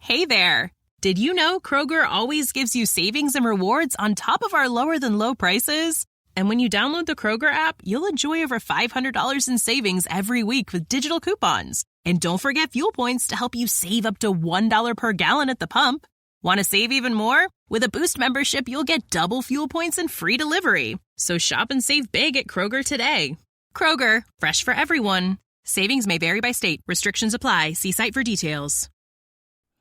Hey there! Did you know Kroger always gives you savings and rewards on top of our lower-than-low prices? And when you download the Kroger app, you'll enjoy over $500 in savings every week with digital coupons. And don't forget fuel points to help you save up to $1 per gallon at the pump. Want to save even more? With a Boost membership, you'll get double fuel points and free delivery. So shop and save big at Kroger today. Kroger, fresh for everyone. Savings may vary by state. Restrictions apply. See site for details.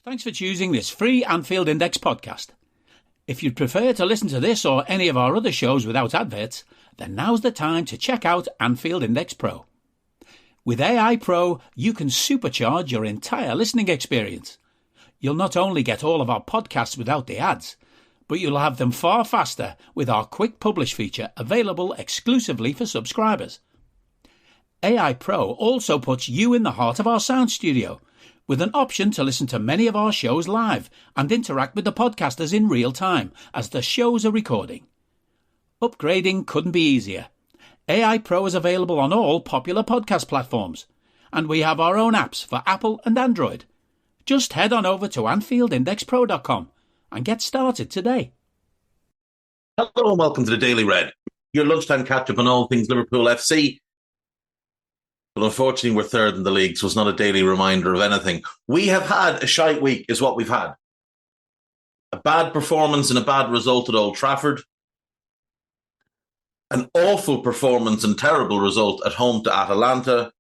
Thanks for choosing this free Anfield Index podcast. If you'd prefer to listen to this or any of our other shows without adverts, then now's the time to check out Anfield Index Pro. With AI Pro, you can supercharge your entire listening experience. You'll not only get all of our podcasts without the ads, but you'll have them far faster with our Quick Publish feature available exclusively for subscribers. AI Pro also puts you in the heart of our sound studio, with an option to listen to many of our shows live and interact with the podcasters in real time as the shows are recording. Upgrading couldn't be easier. AI Pro is available on all popular podcast platforms, and we have our own apps for Apple and Android. Just head on over to AnfieldIndexPro.com and get started today. Hello and welcome to the Daily Red, your lunchtime catch-up on all things Liverpool FC. But unfortunately, we're third in the league, so it's not a daily reminder of anything. We have had a shite week, is what we've had. A bad performance and a bad result at Old Trafford. An awful performance and terrible result at home to Atalanta.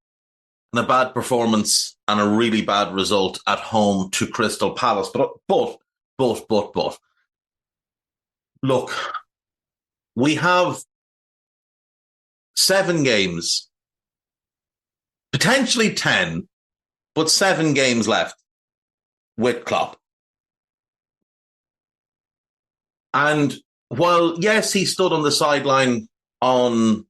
And a bad performance and a really bad result at home to Crystal Palace. But. Look, we have 7 games. Potentially 10, but 7 games left with Klopp. And while, yes, he stood on the sideline on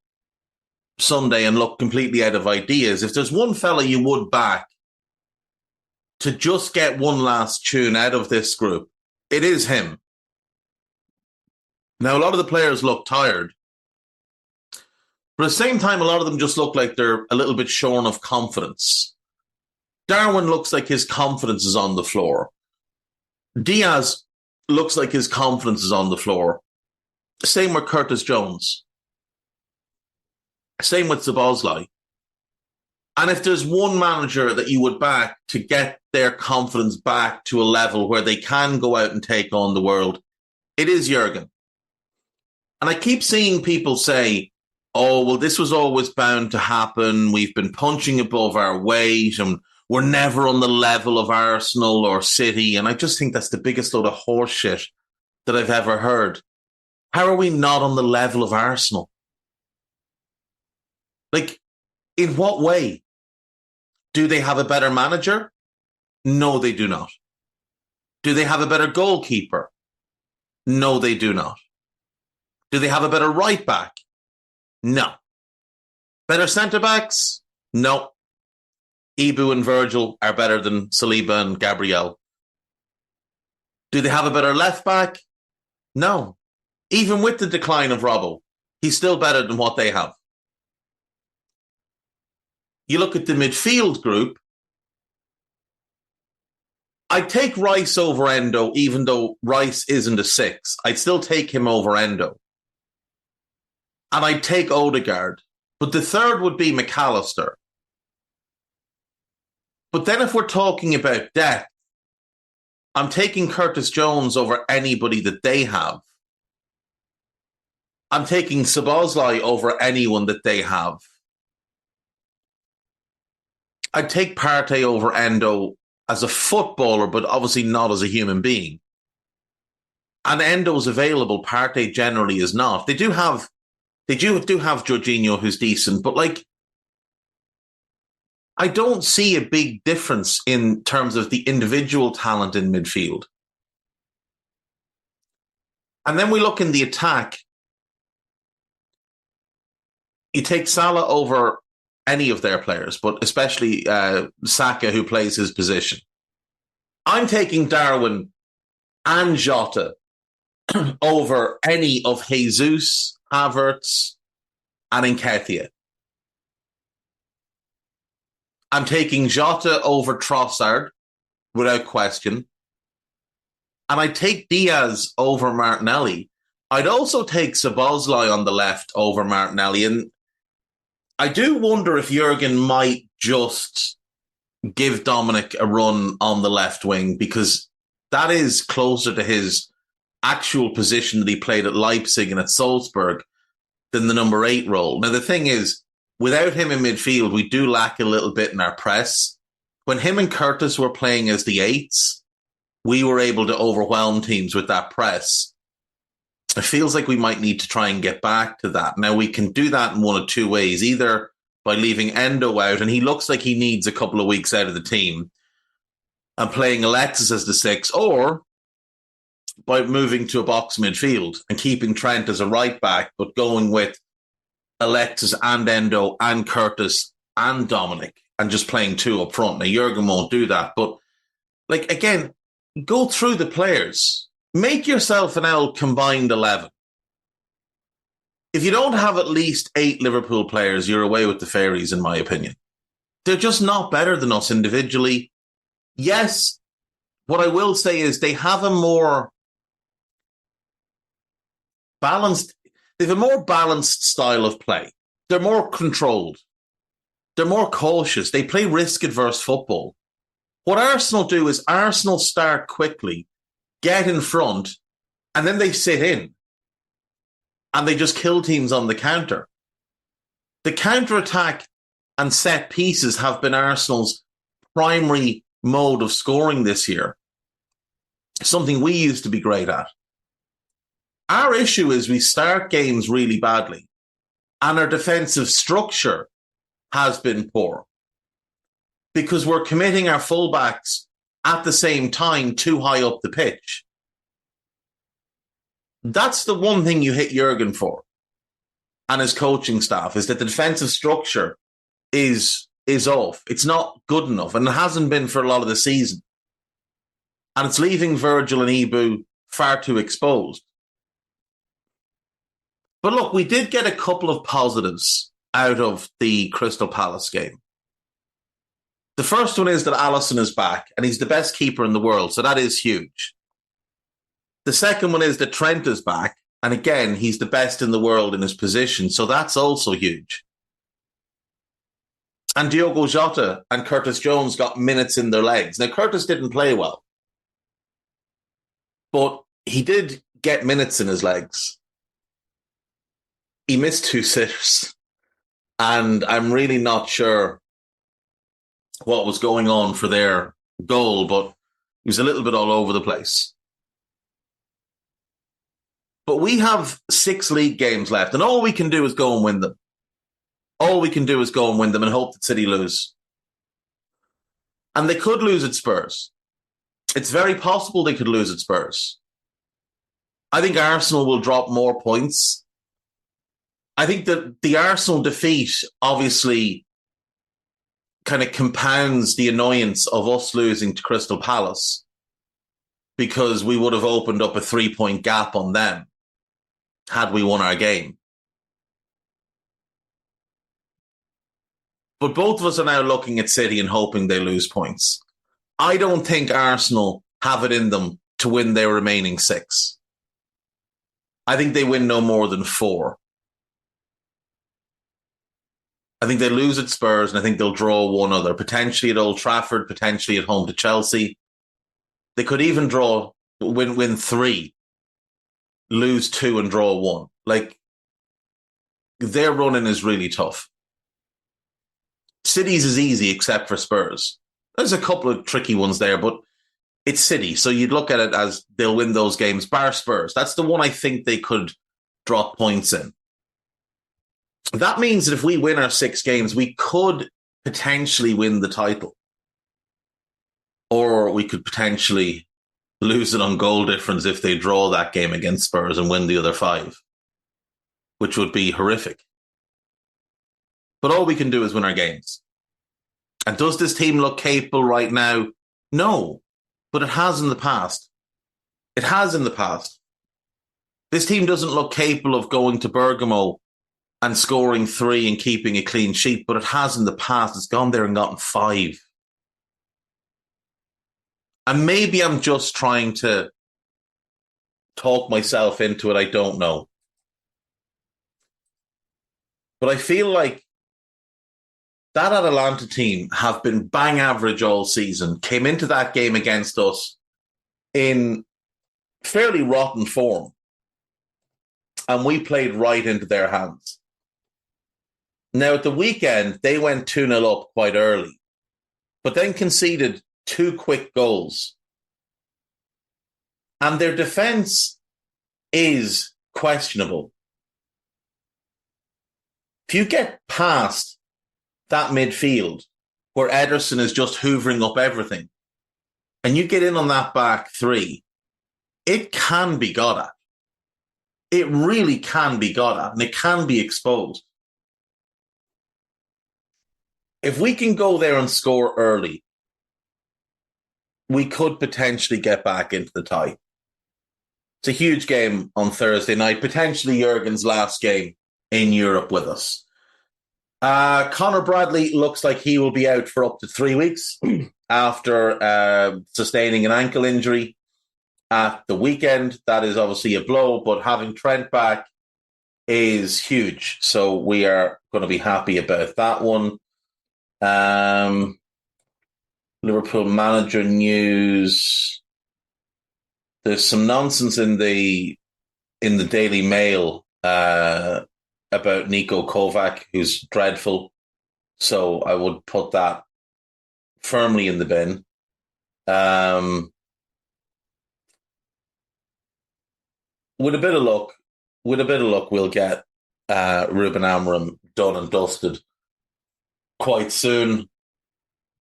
Sunday and looked completely out of ideas, if there's one fella you would back to just get one last tune out of this group, it is him. Now, a lot of the players look tired. But at the same time, a lot of them just look like they're a little bit shorn of confidence. Darwin looks like his confidence is on the floor. Diaz looks like his confidence is on the floor. Same with Curtis Jones. Same with Szoboszlai. And if there's one manager that you would back to get their confidence back to a level where they can go out and take on the world, it is Jurgen. And I keep seeing people say, oh, well, this was always bound to happen. We've been punching above our weight and we're never on the level of Arsenal or City. And I just think that's the biggest load of horse shit that I've ever heard. How are we not on the level of Arsenal? Like, in what way? Do they have a better manager? No, they do not. Do they have a better goalkeeper? No, they do not. Do they have a better right back? No. Better centre-backs? No. Ibu and Virgil are better than Saliba and Gabriel. Do they have a better left-back? No. Even with the decline of Robbo, he's still better than what they have. You look at the midfield group, I'd take Rice over Endo, even though Rice isn't a 6. I'd still take him over Endo. And I'd take Odegaard. But the third would be McAllister. But then if we're talking about depth, I'm taking Curtis Jones over anybody that they have. I'm taking Szoboszlai over anyone that they have. I'd take Partey over Endo as a footballer, but obviously not as a human being. And Endo's available, Partey generally is not. They do have Jorginho who's decent, but like, I don't see a big difference in terms of the individual talent in midfield. And then we look in the attack. You take Salah over any of their players, but especially Saka, who plays his position. I'm taking Darwin and Jota over any of Jesus, Havertz, and Nketiah. I'm taking Jota over Trossard, without question. And I'd take Diaz over Martinelli. I'd also take Szoboszlai on the left over Martinelli. And I do wonder if Jurgen might just give Dominic a run on the left wing, because that is closer to his actual position that he played at Leipzig and at Salzburg than the number 8 role. Now, the thing is, without him in midfield, we do lack a little bit in our press. When him and Curtis were playing as the 8s, we were able to overwhelm teams with that press. It feels like we might need to try and get back to that. Now, we can do that in one of two ways, either by leaving Endo out, and he looks like he needs a couple of weeks out of the team, and playing Alexis as the 6, or by moving to a box midfield and keeping Trent as a right back, but going with Alexis and Endo and Curtis and Dominic and just playing 2 up front. Now, Jurgen won't do that, but again, go through the players. Make yourself an L combined 11. If you don't have at least 8 Liverpool players, you're away with the fairies, in my opinion. They're just not better than us individually. Yes, what I will say is they have a more balanced, style of play. They're more controlled. They're more cautious. They play risk-adverse football. What Arsenal do is Arsenal start quickly, get in front, and then they sit in. And they just kill teams on the counter. The counter-attack and set pieces have been Arsenal's primary mode of scoring this year. Something we used to be great at. Our issue is we start games really badly, and our defensive structure has been poor because we're committing our fullbacks at the same time too high up the pitch. That's the one thing you hit Jurgen for and his coaching staff, is that the defensive structure is off. It's not good enough, and it hasn't been for a lot of the season. And it's leaving Virgil and Ibu far too exposed. But look, we did get a couple of positives out of the Crystal Palace game. The first one is that Alisson is back, and he's the best keeper in the world, so that is huge. The second one is that Trent is back, and again, he's the best in the world in his position, so that's also huge. And Diogo Jota and Curtis Jones got minutes in their legs. Now, Curtis didn't play well, but he did get minutes in his legs. He missed 2 sitters, and I'm really not sure what was going on for their goal, but he was a little bit all over the place. But we have 6 league games left, and all we can do is go and win them. All we can do is go and win them and hope that City lose. And they could lose at Spurs. It's very possible they could lose at Spurs. I think Arsenal will drop more points. I think that the Arsenal defeat obviously kind of compounds the annoyance of us losing to Crystal Palace, because we would have opened up a 3-point gap on them had we won our game. But both of us are now looking at City and hoping they lose points. I don't think Arsenal have it in them to win their remaining 6. I think they win no more than 4. I think they lose at Spurs, and I think they'll draw one other, potentially at Old Trafford, potentially at home to Chelsea. They could even win 3, lose 2 and draw 1. Their running is really tough. City's is easy except for Spurs. There's a couple of tricky ones there, but it's City. So you'd look at it as they'll win those games, bar Spurs. That's the one I think they could drop points in. That means that if we win our 6 games, we could potentially win the title. Or we could potentially lose it on goal difference if they draw that game against Spurs and win the other 5, which would be horrific. But all we can do is win our games. And does this team look capable right now? No, but it has in the past. It has in the past. This team doesn't look capable of going to Bergamo and scoring 3 and keeping a clean sheet, but it has in the past. It's gone there and gotten 5. And maybe I'm just trying to talk myself into it, I don't know. But I feel like that Atalanta team have been bang average all season, came into that game against us in fairly rotten form, and we played right into their hands. Now, at the weekend, they went 2-0 up quite early, but then conceded 2 quick goals. And their defence is questionable. If you get past that midfield where Ederson is just hoovering up everything, and you get in on that back three, it can be got at. It really can be got at, and it can be exposed. If we can go there and score early, we could potentially get back into the tie. It's a huge game on Thursday night, potentially Jurgen's last game in Europe with us. Conor Bradley looks like he will be out for up to 3 weeks after sustaining an ankle injury at the weekend. That is obviously a blow, but having Trent back is huge. So we are going to be happy about that one. Liverpool manager news. There's some nonsense in the Daily Mail about Niko Kovac, who's dreadful. So I would put that firmly in the bin. With a bit of luck, we'll get Ruben Amorim done and dusted quite soon.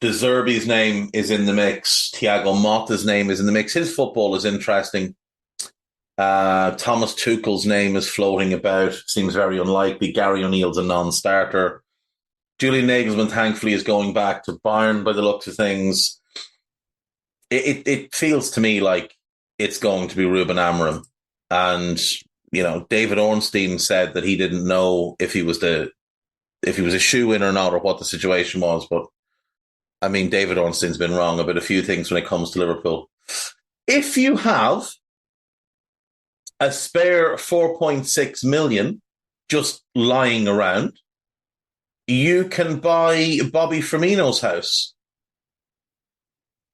De Zerbi's name is in the mix. Thiago Motta's name is in the mix. His football is interesting. Thomas Tuchel's name is floating about. Seems very unlikely. Gary O'Neill's a non-starter. Julian Nagelsmann, thankfully, is going back to Bayern by the looks of things. It feels to me like it's going to be Ruben Amorim. And, David Ornstein said that he didn't know if he was a shoe-in or not, or what the situation was. But, I mean, David Ornstein's been wrong about a few things when it comes to Liverpool. If you have a spare 4.6 million just lying around, you can buy Bobby Firmino's house.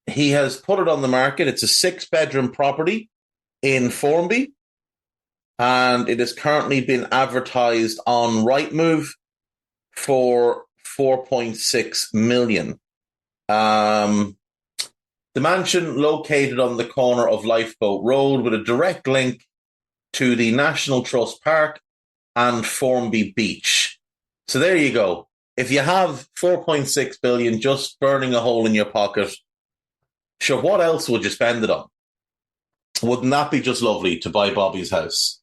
He has put it on the market. It's a 6-bedroom property in Formby, and it has currently been advertised on Rightmove for 4.6 million. The mansion located on the corner of Lifeboat Road with a direct link to the National Trust Park and Formby Beach. So there you go. If you have 4.6 billion just burning a hole in your pocket, sure, what else would you spend it on? Wouldn't that be just lovely to buy Bobby's house?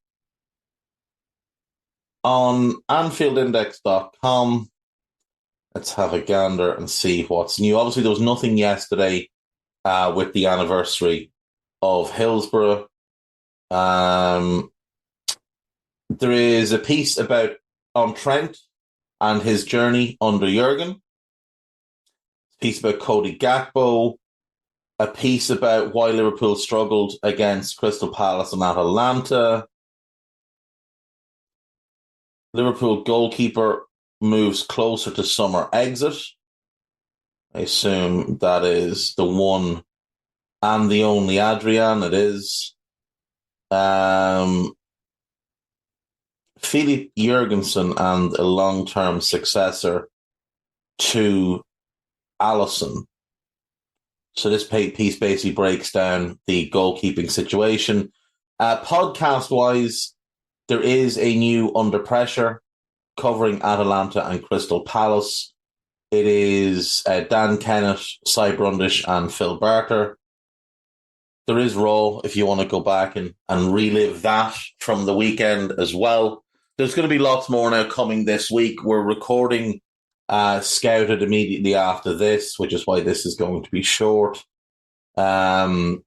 On AnfieldIndex.com, let's have a gander and see what's new. Obviously, there was nothing yesterday with the anniversary of Hillsborough. There is a piece on Trent and his journey under Jurgen. A piece about Cody Gakpo. A piece about why Liverpool struggled against Crystal Palace and Atalanta. Liverpool goalkeeper moves closer to summer exit. I assume that is the one and the only Adrian. It is. Philipp Jurgensen and a long-term successor to Alisson. So this piece basically breaks down the goalkeeping situation. Podcast-wise, there is a new Under Pressure covering Atalanta and Crystal Palace. It is Dan Kennett, Cy Brundish, and Phil Barker. There is Raw if you want to go back and relive that from the weekend as well. There's going to be lots more now coming this week. We're recording Scouted immediately after this, which is why this is going to be short. There's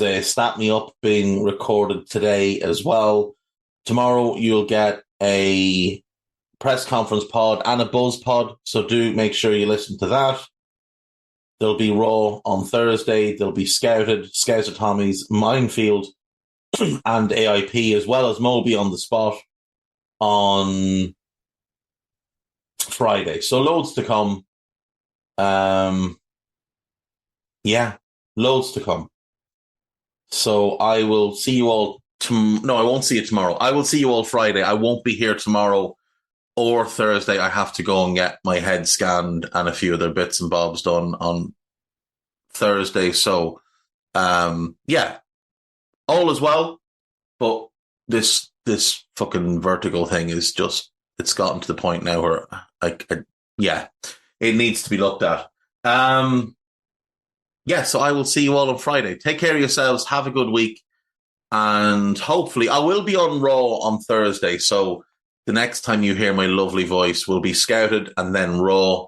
a Stat Me Up being recorded today as well. Tomorrow you'll get a press conference pod and a buzz pod, so do make sure you listen to that. There'll be Raw on Thursday. There'll be Scouser Tommy's, Minefield, and AIP, as well as Moby on the Spot on Friday. So loads to come. Loads to come. So I will see you all. No, I won't see you tomorrow. I will see you all Friday. I won't be here tomorrow or Thursday. I have to go and get my head scanned and a few other bits and bobs done on Thursday. So, all is well. But this fucking vertical thing is just, it's gotten to the point now where it needs to be looked at. So I will see you all on Friday. Take care of yourselves. Have a good week. And hopefully I will be on Raw on Thursday. So the next time you hear my lovely voice will be Scouted and then Raw.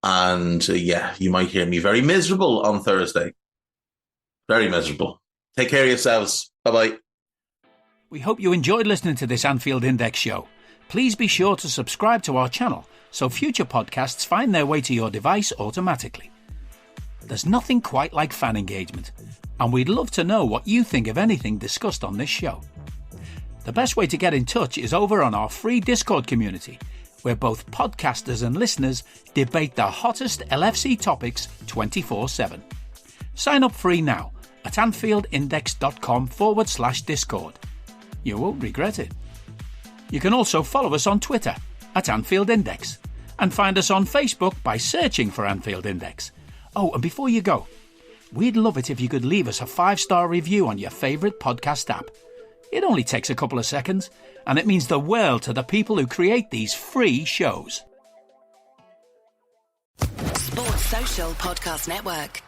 And you might hear me very miserable on Thursday. Very miserable. Take care of yourselves. Bye-bye. We hope you enjoyed listening to this Anfield Index show. Please be sure to subscribe to our channel so future podcasts find their way to your device automatically. There's nothing quite like fan engagement, and we'd love to know what you think of anything discussed on this show. The best way to get in touch is over on our free Discord community, where both podcasters and listeners debate the hottest LFC topics 24/7. Sign up free now at AnfieldIndex.com/Discord. You won't regret it. You can also follow us on Twitter at Anfield Index and find us on Facebook by searching for Anfield Index. Oh, and before you go, we'd love it if you could leave us a 5-star review on your favourite podcast app. It only takes a couple of seconds, and it means the world to the people who create these free shows. Sports Social Podcast Network.